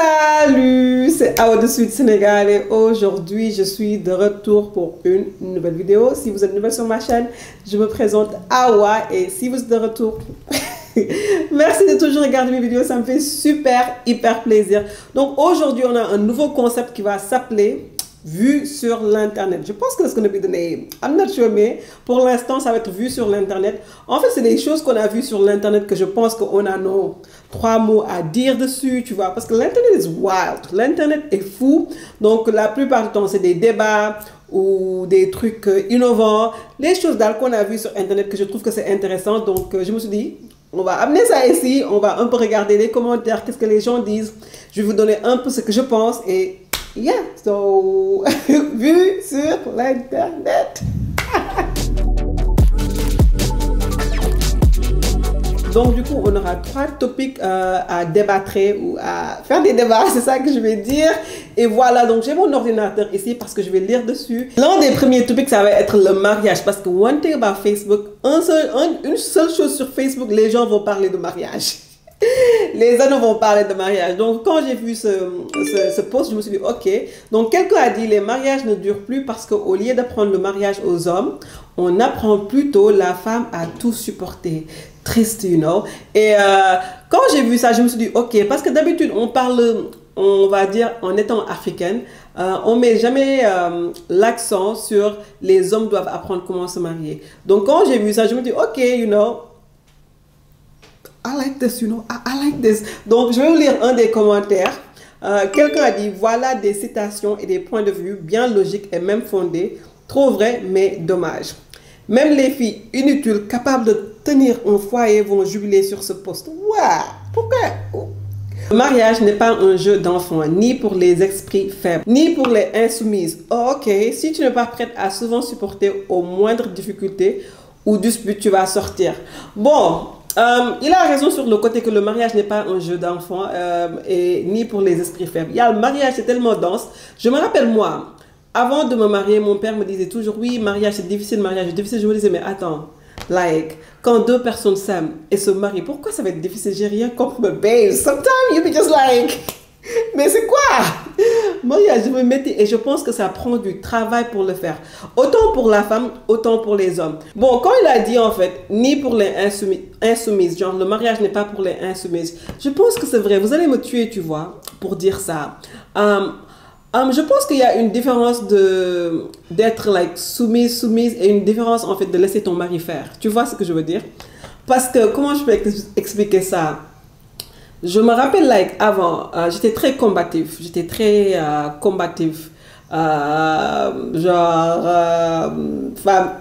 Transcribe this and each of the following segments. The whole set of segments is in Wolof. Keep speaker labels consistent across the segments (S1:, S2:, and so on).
S1: Salut, c'est Awa de Suite Sénégal et aujourd'hui je suis de retour pour une nouvelle vidéo. Si vous êtes nouvelle sur ma chaîne, je me présente Awa et si vous êtes de retour, merci de toujours regarder mes vidéos, ça me fait hyper plaisir. Donc aujourd'hui on a un nouveau concept qui va s'appeler Vue sur l'internet. Je pense que c'est going to be the name. I'm not sure, mais pour l'instant, ça va être vu sur l'internet. En fait, c'est des choses qu'on a vues sur l'internet que je pense qu'on a nos 3 mots à dire dessus, tu vois. Parce que l'internet is wild. L'internet est fou. Donc, la plupart du temps, c'est des débats ou des trucs innovants. Les choses qu'on a vues sur internet que je trouve que c'est intéressant. Donc, je me suis dit, on va amener ça ici. On va un peu regarder les commentaires, qu'est-ce que les gens disent. Je vais vous donner un peu ce que je pense et yeah, so, vue sur l'internet. Donc du coup, on aura 3 topics à débattre ou à faire des débats, c'est ça que je vais dire. Et voilà, donc j'ai mon ordinateur ici parce que je vais lire dessus. L'un des premiers topics, ça va être le mariage. Parce que one thing about Facebook, une seule chose sur Facebook, les gens vont parler de mariage. Les hommes vont parler de mariage. Donc, quand j'ai vu ce post, je me suis dit, ok. Donc, quelqu'un a dit, les mariages ne durent plus parce qu'au lieu d'apprendre le mariage aux hommes, on apprend plutôt la femme à tout supporter. Triste, you know. Et quand j'ai vu ça, je me suis dit, ok. Parce que d'habitude, on parle, on va dire, en étant africaine, on met jamais l'accent sur les hommes doivent apprendre comment se marier. Donc, quand j'ai vu ça, je me dis, ok, you know. I like this, you know, I like this. Donc, je vais vous lire un des commentaires. Quelqu'un a dit, voilà des citations et des points de vue bien logiques et même fondés. Trop vrai, mais dommage. Même les filles inutiles, capables de tenir un foyer, vont jubiler sur ce poste. Waouh! Pourquoi? Le mariage n'est pas un jeu d'enfant, ni pour les esprits faibles, ni pour les insoumises. Oh, ok, si tu n'es pas prête à souvent supporter aux moindres difficultés ou disputes, tu vas sortir. Bon. Il a raison sur le côté que le mariage n'est pas un jeu d'enfant et ni pour les esprits faibles. Il y a le mariage, c'est tellement dense. Je me rappelle moi, avant de me marier, mon père me disait toujours, oui, mariage c'est difficile, mariage c'est difficile. Je me disais, mais attends, like, quand 2 personnes s'aiment et se marient, pourquoi ça va être difficile? J'ai rien compris, but babe, sometimes you be just like, mais c'est quoi? Mariage, je me mettais et je pense que ça prend du travail pour le faire. Autant pour la femme, autant pour les hommes. Bon, quand il a dit en fait, ni pour les insoumises, genre le mariage n'est pas pour les insoumises, je pense que c'est vrai. Vous allez me tuer, tu vois, pour dire ça. Je pense qu'il y a une différence d'être like soumise et une différence en fait de laisser ton mari faire. Tu vois ce que je veux dire? Parce que, comment je peux expliquer ça? Je me rappelle, like, avant, j'étais très combative. J'étais très combative. Femme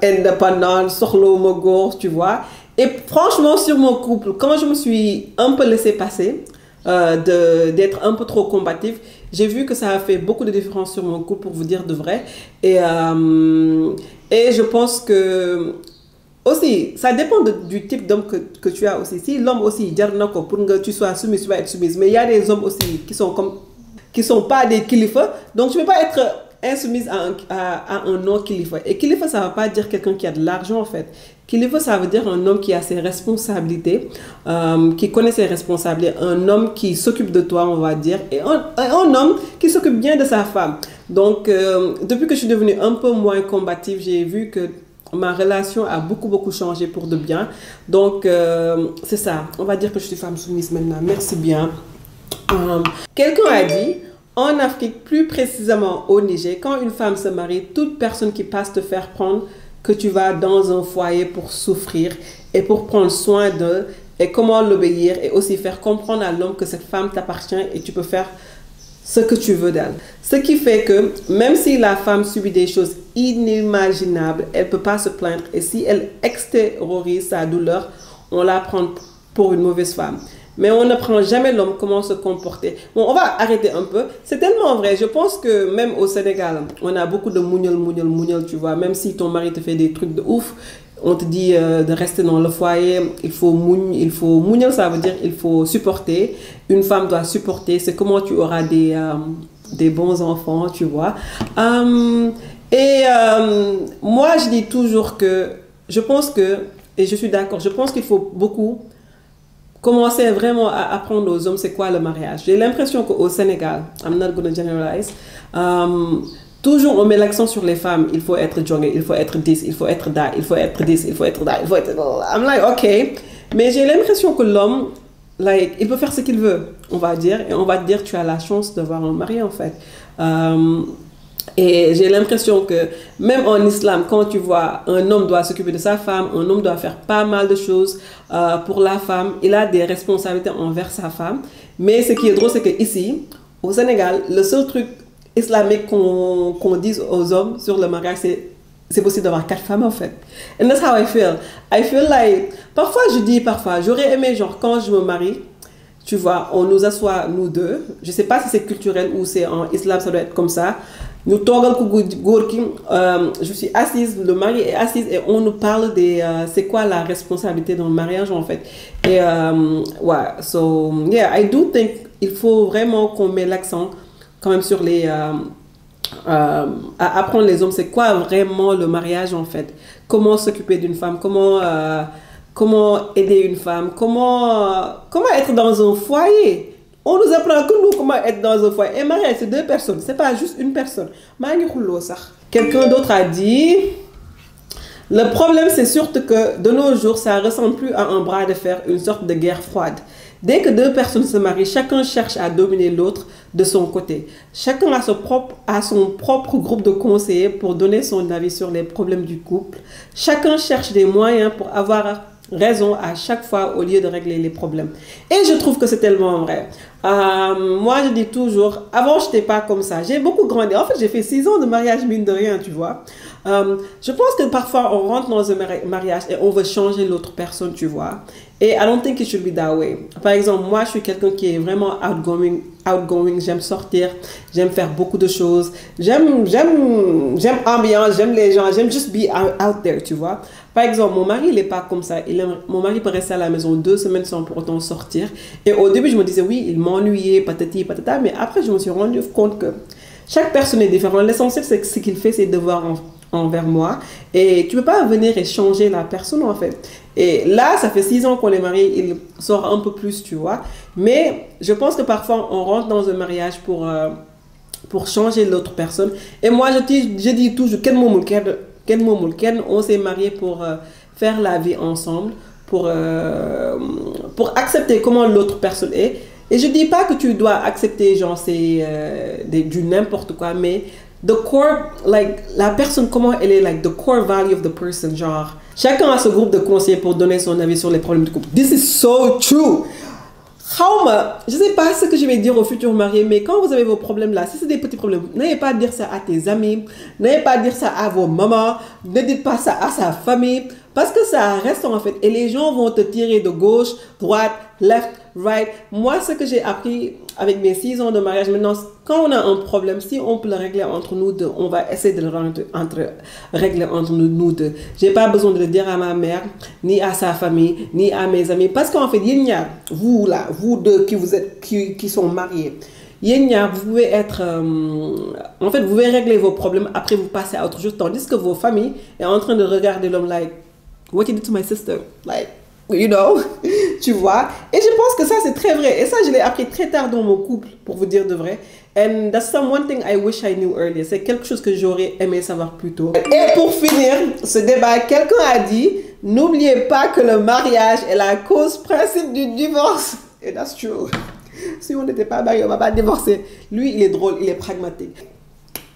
S1: indépendante, solo mogor, tu vois. Et franchement, sur mon couple, quand je me suis un peu laissée passer, d'être un peu trop combative, j'ai vu que ça a fait beaucoup de différence sur mon couple, pour vous dire de vrai. Et je pense que aussi, ça dépend du type d'homme que tu as aussi. Si l'homme aussi, pour que tu sois soumise, tu vas être soumise. Mais il y a des hommes aussi qui sont pas des kilifa. Donc, tu ne peux pas être insoumise à un non kilifa. Et kilifa, ça ne veut pas dire quelqu'un qui a de l'argent, en fait. Kilifa, ça veut dire un homme qui a ses responsabilités, qui connaît ses responsabilités, un homme qui s'occupe de toi, on va dire, et un homme qui s'occupe bien de sa femme. Donc, depuis que je suis devenue un peu moins combative, j'ai vu que ma relation a beaucoup changé pour de bien. Donc, c'est ça. On va dire que je suis femme soumise maintenant. Merci bien. Quelqu'un a dit, en Afrique, plus précisément au Niger, quand une femme se marie, toute personne qui passe te faire prendre que tu vas dans un foyer pour souffrir et pour prendre soin d'eux et comment l'obéir et aussi faire comprendre à l'homme que cette femme t'appartient et tu peux faire ce que tu veux d'elle. Ce qui fait que même si la femme subit des choses inimaginables, elle ne peut pas se plaindre. Et si elle extériorise sa douleur, on la prend pour une mauvaise femme. Mais on n'apprend jamais l'homme comment se comporter. Bon, on va arrêter un peu. C'est tellement vrai. Je pense que même au Sénégal, on a beaucoup de mouniol, tu vois. Même si ton mari te fait des trucs de ouf, on te dit de rester dans le foyer, il faut mouniol, ça veut dire il faut supporter. Une femme doit supporter. C'est comment tu auras des bons enfants, tu vois. Moi, je dis toujours que, je pense que, et je suis d'accord, je pense qu'il faut beaucoup commencer vraiment à apprendre aux hommes c'est quoi le mariage. J'ai l'impression qu'au Sénégal, I'm not going to generalize, toujours on met l'accent sur les femmes. Il faut être jonge, il faut être 10, il faut être da, il faut être 10, il faut être da, il faut être... I'm like, ok. Mais j'ai l'impression que l'homme, like, il peut faire ce qu'il veut, on va dire. Et on va te dire, tu as la chance d'avoir un mari, en fait. Et j'ai l'impression que même en islam, quand tu vois un homme doit s'occuper de sa femme, un homme doit faire pas mal de choses pour la femme, il a des responsabilités envers sa femme. Mais ce qui est drôle, c'est qu'ici, au Sénégal, le seul truc islamique qu'on dise aux hommes sur le mariage, c'est possible d'avoir 4 femmes en fait. And that's how I feel. I feel like, parfois je dis parfois, j'aurais aimé genre quand je me marie, tu vois, on nous assoit nous deux. Je sais pas si c'est culturel ou c'est en islam, ça doit être comme ça. Nous togal ko gorki, je suis assise, le mari est assise et on nous parle des c'est quoi la responsabilité dans le mariage en fait. Et ouais, so yeah, I do think il faut vraiment qu'on met l'accent quand même sur les à apprendre les hommes c'est quoi vraiment le mariage en fait. Comment s'occuper d'une femme, comment aider une femme, comment être dans un foyer. On nous apprend que nous, comment être dans un foyer. Et mariage, c'est 2 personnes, c'est pas juste une personne. Quelqu'un d'autre a dit, le problème c'est surtout que de nos jours, ça ressemble plus à un bras de fer, une sorte de guerre froide. Dès que 2 personnes se marient, chacun cherche à dominer l'autre de son côté. Chacun a son propre groupe de conseillers pour donner son avis sur les problèmes du couple. Chacun cherche des moyens pour avoir raison à chaque fois au lieu de régler les problèmes. Et je trouve que c'est tellement vrai. Moi, je dis toujours, avant, je n'étais pas comme ça. J'ai beaucoup grandi. En fait, j'ai fait 6 ans de mariage, mine de rien, tu vois. Je pense que parfois, on rentre dans un mariage et on veut changer l'autre personne, tu vois. Et I don't think it should be that way. Par exemple, moi, je suis quelqu'un qui est vraiment outgoing. J'aime sortir, j'aime faire beaucoup de choses. J'aime ambiance, j'aime les gens, j'aime just be out there, tu vois. Par exemple, mon mari, il n'est pas comme ça. Mon mari peut rester à la maison 2 semaines sans pour autant sortir. Et au début, je me disais, oui, il m'ennuyait, patati, patata. Mais après, je me suis rendu compte que chaque personne est différente. L'essentiel, c'est que ce qu'il fait ses devoirs envers moi. Et tu ne peux pas venir et changer la personne, en fait. Et là, ça fait 6 ans qu'on est mariés. Il sort un peu plus, tu vois. Mais je pense que parfois, on rentre dans un mariage pour changer l'autre personne. Et moi, je dis toujours, on s'est mariés pour faire la vie ensemble, pour accepter comment l'autre personne est. Et je dis pas que tu dois accepter genre c'est du n'importe quoi, mais the core, like la personne comment elle est, like the core value of the person, genre chacun a ce groupe de conseillers pour donner son avis sur les problèmes du couple. This is so true. Je ne sais pas ce que je vais dire aux futurs mariés, mais quand vous avez vos problèmes là, si c'est des petits problèmes, n'ayez pas à dire ça à tes amis, n'ayez pas à dire ça à vos mamans, ne dites pas ça à sa famille, parce que ça reste en fait, et les gens vont te tirer de gauche, droite, left, right. Moi, ce que j'ai appris avec mes 6 ans de mariage, maintenant, quand on a un problème, si on peut le régler entre nous deux, on va essayer de le régler entre nous deux. Je n'ai pas besoin de le dire à ma mère, ni à sa famille, ni à mes amis, parce qu'en fait, vous là, vous deux qui sont mariés, vous pouvez être, en fait, vous pouvez régler vos problèmes, après vous passez à autre chose, tandis que vos familles est en train de regarder l'homme like, what you did to my sister, like, you know, tu vois. Et je pense que ça, c'est très vrai. Et ça, je l'ai appris très tard dans mon couple, pour vous dire de vrai. And that's one thing I wish I knew earlier. C'est quelque chose que j'aurais aimé savoir plus tôt. Et pour finir ce débat, quelqu'un a dit, n'oubliez pas que le mariage est la cause principale du divorce. Et that's true. Si on n'était pas mariés, on ne va pas divorcer. Lui, il est drôle, il est pragmatique.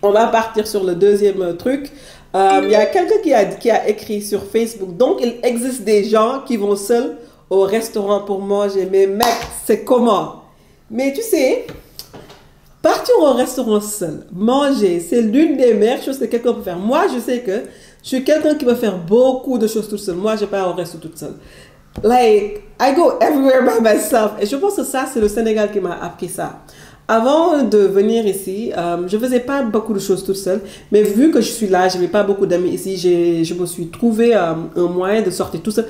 S1: On va partir sur le deuxième truc. Il y a quelqu'un qui a écrit sur Facebook. Donc, il existe des gens qui vont seuls au restaurant pour manger. Mais mec, c'est comment? Mais tu sais, partir au restaurant seul, manger, c'est l'une des meilleures choses que quelqu'un peut faire. Moi, je sais que je suis quelqu'un qui peut faire beaucoup de choses toute seule. Moi, je pars au resto toute seule. Like, I go everywhere by myself. Et je pense que ça, c'est le Sénégal qui m'a appris ça. Avant de venir ici, je faisais pas beaucoup de choses toute seule. Mais vu que je suis là, je n'avais pas beaucoup d'amis ici, je me suis trouvé un moyen de sortir tout seul.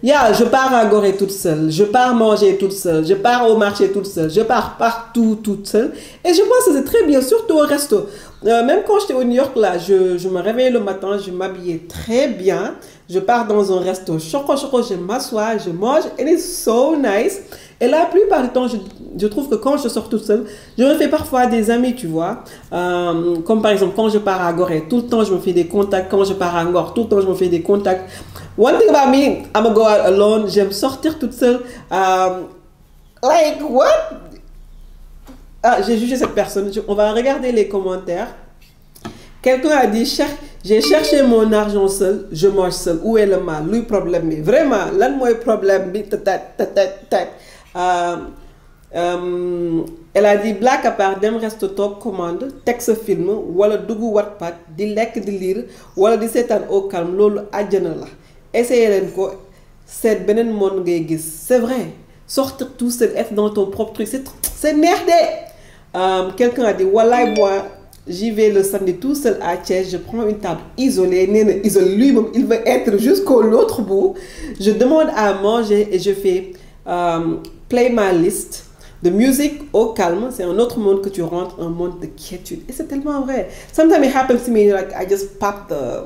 S1: Je pars à Gorée toute seule, je pars manger toute seule, je pars au marché toute seule, je pars partout toute seule. Et je pense que c'est très bien, surtout au resto. Même quand j'étais au New York, là, je me réveillais le matin, je m'habillais très bien. je pars dans un resto choco, je m'assois, je mange, and it's so nice. Et la plupart du temps, je trouve que quand je sors toute seule, je me fais parfois des amis, tu vois. Comme par exemple, quand je pars à Gorée, tout le temps, je me fais des contacts. Quand je pars à Ngor, tout le temps, je me fais des contacts. One thing about me, I'm gonna go out alone. J'aime sortir toute seule. Like, what? Ah, j'ai jugé cette personne. On va regarder les commentaires. Quelqu'un a dit, j'ai cherché mon argent seul, je mange seul. Où est le mal? Lui, problème. Mais vraiment, là, moi, problème. Elle a dit black à part dem resto toog commande teg sa film wala dugg Wattpad di lekk di lire wala di seetaan au calme loolu àjjana la essayez leen ko seet beneen monde ngay gis c'est vrai sortir tout seul être dans ton propre truc c'est neex de quelqu'un a dit wallaay moi j'y vais le samedi tout seul à Thiès je prends une table isolée nee na isole lui-même il veut être jusqu'au l'autre bout je demande à manger et je fais play my list de musique au calme, c'est un autre monde que tu rentres, un monde de quiétude. Et c'est tellement vrai. Sometimes it happens to me, like I just pop the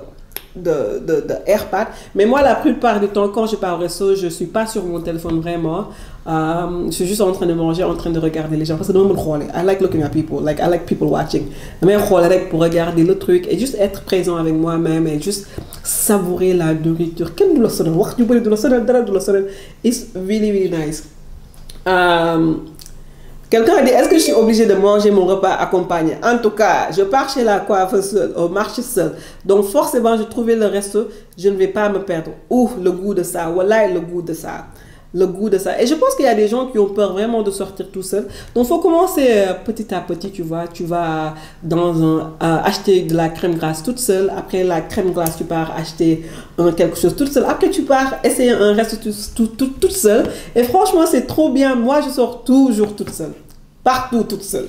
S1: AirPod. Mais moi, la plupart du temps, quand je pars au resto, je suis pas sur mon téléphone vraiment. Je suis juste en train de manger, en train de regarder les gens. Parce que I like looking at people, like I like people watching. Même pour regarder le truc et juste être présent avec moi-même et juste savourer la nourriture. It's really, really nice. Quelqu'un a dit, est-ce que je suis obligée de manger mon repas accompagné? En tout cas, je pars chez la coiffeuse seule, au marché seul. Donc forcément, je trouvais le resto, je ne vais pas me perdre. Ouf, le goût de ça, voilà le goût de ça. Le goût de ça. Et je pense qu'il y a des gens qui ont peur vraiment de sortir tout seul. Donc il faut commencer petit à petit, tu vois. Tu vas acheter de la crème glace toute seule. Après la crème glace, tu pars acheter quelque chose toute seule. Après, tu pars essayer un resto toute seule. Et franchement, c'est trop bien. Moi, je sors toujours toute seule. Partout toute seule.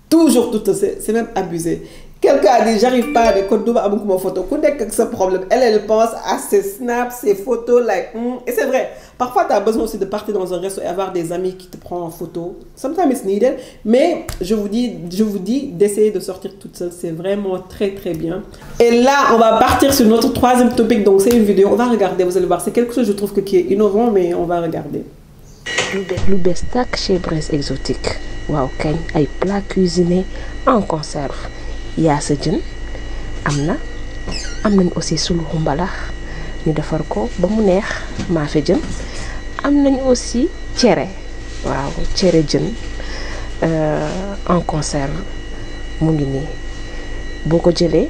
S1: Toujours toute seule. C'est même abusé. Quelqu'un a dit, j'arrive pas à faire mon photo. Qu'est-ce que c'est problème? Elle pense à ses snaps, ses photos. Et c'est vrai. Parfois, tu as besoin aussi de partir dans un resto et avoir des amis qui te prennent en photo. Sometimes it's needed. Mais je vous dis d'essayer de sortir toute seule. C'est vraiment très, très bien. Et là, on va partir sur notre troisième topic. Donc, c'est une vidéo. On va regarder. Vous allez voir. C'est quelque chose, je trouve, qui est innovant, mais on va regarder.
S2: Le best chez Braise Exotique. Wow, ay plats cuisinés en conserve. yaa sa jën am nañ aussi suluxu mbalax ñu defar ko ba mu neex maafe jën am nañ aussi cere waaw cere jën en conserve mu ngi nii boo ko jëlee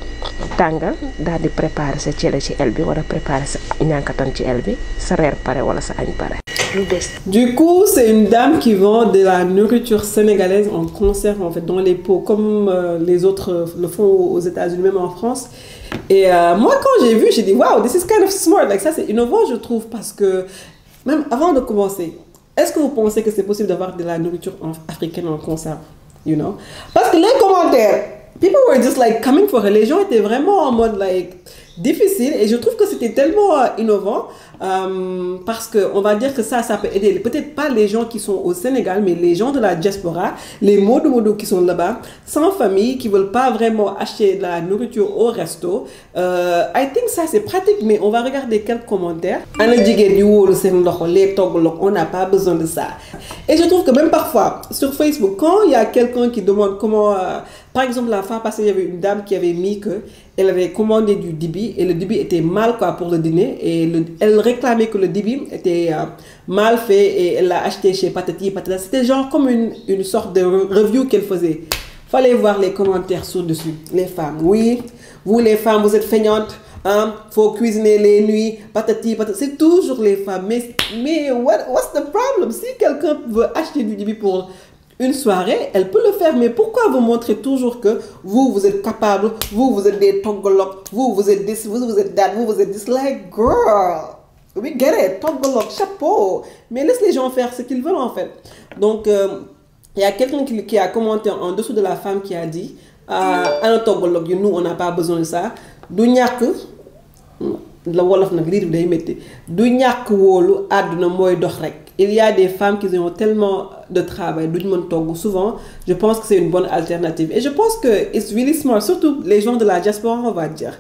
S2: tàngal daal di préparer sa cere ci el bi wala préparer sa ñànkatan ci el bi sa reer pare wala sa añ pare.
S1: Du coup, c'est une dame qui vend de la nourriture sénégalaise en conserve, en fait, dans les pots, comme les autres le font aux États-Unis, même en France. Et moi, quand j'ai vu, j'ai dit, wow, this is kind of smart. Like, ça, c'est innovant, je trouve, parce que même avant de commencer, est-ce que vous pensez que c'est possible d'avoir de la nourriture africaine en conserve? You know? Parce que les commentaires, people were just like coming for her. Les gens étaient vraiment en mode like difficile et je trouve que c'était tellement innovant parce que on va dire que ça peut aider peut-être pas les gens qui sont au Sénégal mais les gens de la diaspora, les modo qui sont là-bas sans famille qui veulent pas vraiment acheter de la nourriture au resto. I think ça c'est pratique mais on va regarder quelques commentaires. On n'a pas besoin de ça. Et je trouve que même parfois sur Facebook quand il y a quelqu'un qui demande comment par exemple la fois passée il y avait une dame qui avait mis que elle avait commandé du dibi et le dibi était mal pour le dîner et elle réclamait que le dibi était mal fait et elle l'a acheté chez Patati Patata. C'était genre comme une sorte de review qu'elle faisait. Fallait voir les commentaires sur-dessus. Les femmes, oui, vous les femmes, vous êtes feignantes, hein, faut cuisiner les nuits, patati patata. C'est toujours les femmes. Mais what's the problem? Si quelqu'un veut acheter du dibi pour une soirée, elle peut le faire, mais pourquoi vous montrez toujours que vous êtes capable, vous êtes des togolok, vous êtes this, vous êtes that, vous êtes this, like girl, we get it, togolok, chapeau, mais laisse les gens faire ce qu'ils veulent en fait. Donc, il y a quelqu'un qui a commenté en dessous de la femme qui a dit, un togolok, nous on n'a pas besoin de ça, du ñàkk la wolof nag lii day métti du ñàkk wóolu àdduna mooy dox rek. Il y a des femmes qui ont tellement de travail, souvent, je pense que c'est une bonne alternative. Et je pense que it's really smart, surtout les gens de la diaspora, on va dire.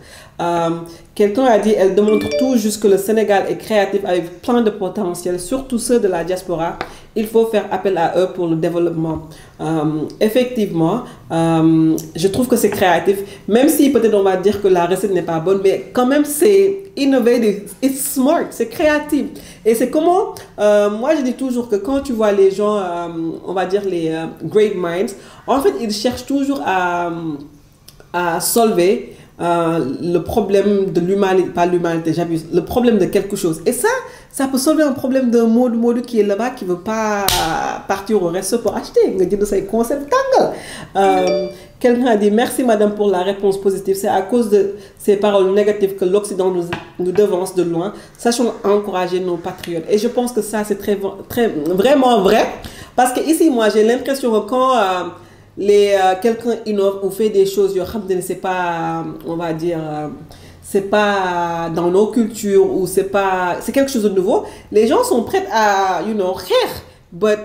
S1: Quelqu'un a dit, elle démontre tout juste que le Sénégal est créatif avec plein de potentiel, surtout ceux de la diaspora. Il faut faire appel à eux pour le développement. Effectivement, je trouve que c'est créatif, même si peut-être on va dire que la recette n'est pas bonne, mais quand même c'est innovative, it's smart, c'est créatif. Et c'est comment, moi je dis toujours que quand tu vois les gens, on va dire les great minds, en fait ils cherchent toujours à solver le problème de l'humanité, pas l'humanité, j'abuse, le problème de quelque chose. Et ça peut solver un problème d'un mode qui est là-bas, qui ne veut pas partir au resto pour acheter. Quelqu'un a dit, merci madame pour la réponse positive. C'est à cause de ces paroles négatives que l'Occident nous devance de loin. Sachons encourager nos patriotes. Et je pense que ça, c'est vraiment vrai. Parce que ici, moi, j'ai l'impression que quand quelqu'un innove ou fait des choses, c'est pas, on va dire, c'est pas dans nos cultures ou c'est quelque chose de nouveau, les gens sont prêts à, rire. But,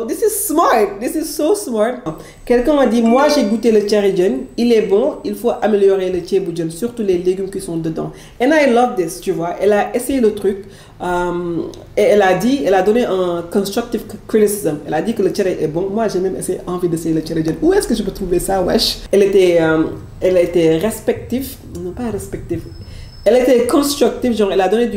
S1: this is smart. This is so smart. Quelqu'un a dit, moi j'ai goûté le cherry, il est bon, il faut améliorer le cherry, surtout les légumes qui sont dedans. And I love this, tu vois. Elle a essayé le truc et elle a donné un constructive criticism. Elle a dit que le cherry est bon. Moi j'ai même envie d'essayer le cherry. Où est-ce que je peux trouver ça, wesh? Elle était respective, non pas respective. Elle était constructive, genre elle a donné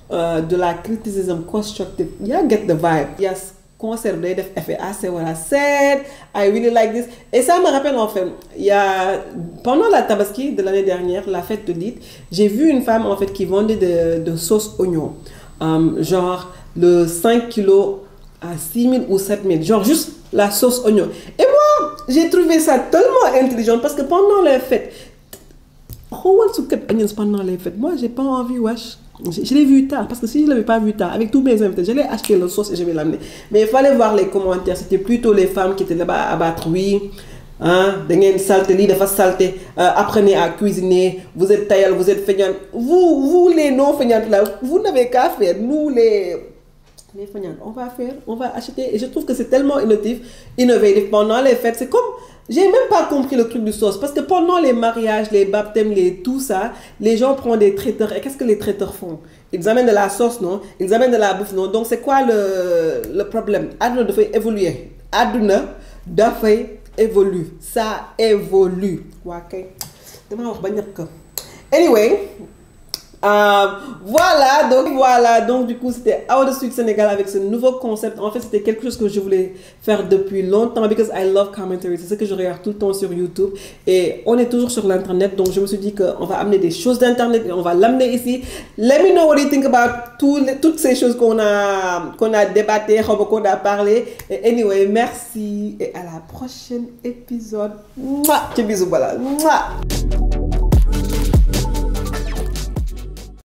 S1: de la criticism constructive. Yeah, get the vibe. Yes. Conserve def effet. I say what I said, I really like this. Et ça me rappelle en fait, pendant la Tabaski de l'année dernière, la fête de l'Eid, j'ai vu une femme en fait qui vendait de sauce oignon. Genre le 5 kilos à 6 000 ou 7 000. Genre juste la sauce oignon. Et moi, j'ai trouvé ça tellement intelligent parce que pendant les fêtes, pendant les fêtes, moi j'ai pas envie, wesh. Je l'ai vu tard, parce que si je ne l'avais pas vu tard, avec tous mes invités, j'allais acheter la sauce et je vais l'amener. Mais il fallait voir les commentaires, c'était plutôt les femmes qui étaient là-bas à battre, oui, hein, apprenez à cuisiner, vous êtes taillal, vous êtes feignant. Vous les non-feignantes là, vous n'avez qu'à faire, nous les feignantes, on va acheter. Et je trouve que c'est tellement innovatif pendant les fêtes, c'est comme... J'ai même pas compris le truc du sauce parce que pendant les mariages, les baptêmes, tout ça, les gens prennent des traiteurs. Et qu'est-ce que les traiteurs font? Ils amènent de la sauce, non? Ils amènent de la bouffe, non? Donc c'est quoi le problème? Aduna doit évoluer. Aduna doit évoluer. Ça évolue. Anyway. Voilà, donc du coup c'était Out of Suite Sénégal avec ce nouveau concept. En fait c'était quelque chose que je voulais faire depuis longtemps because I love commentary, c'est ce que je regarde tout le temps sur YouTube et on est toujours sur l'internet, donc je me suis dit qu'on va amener des choses d'internet et on va l'amener ici. Let me know what you think about toutes ces choses qu'on a débatté, qu'on a parlé. Et anyway, merci et à la prochaine épisode. Mouah, bisous, voilà. Mouah.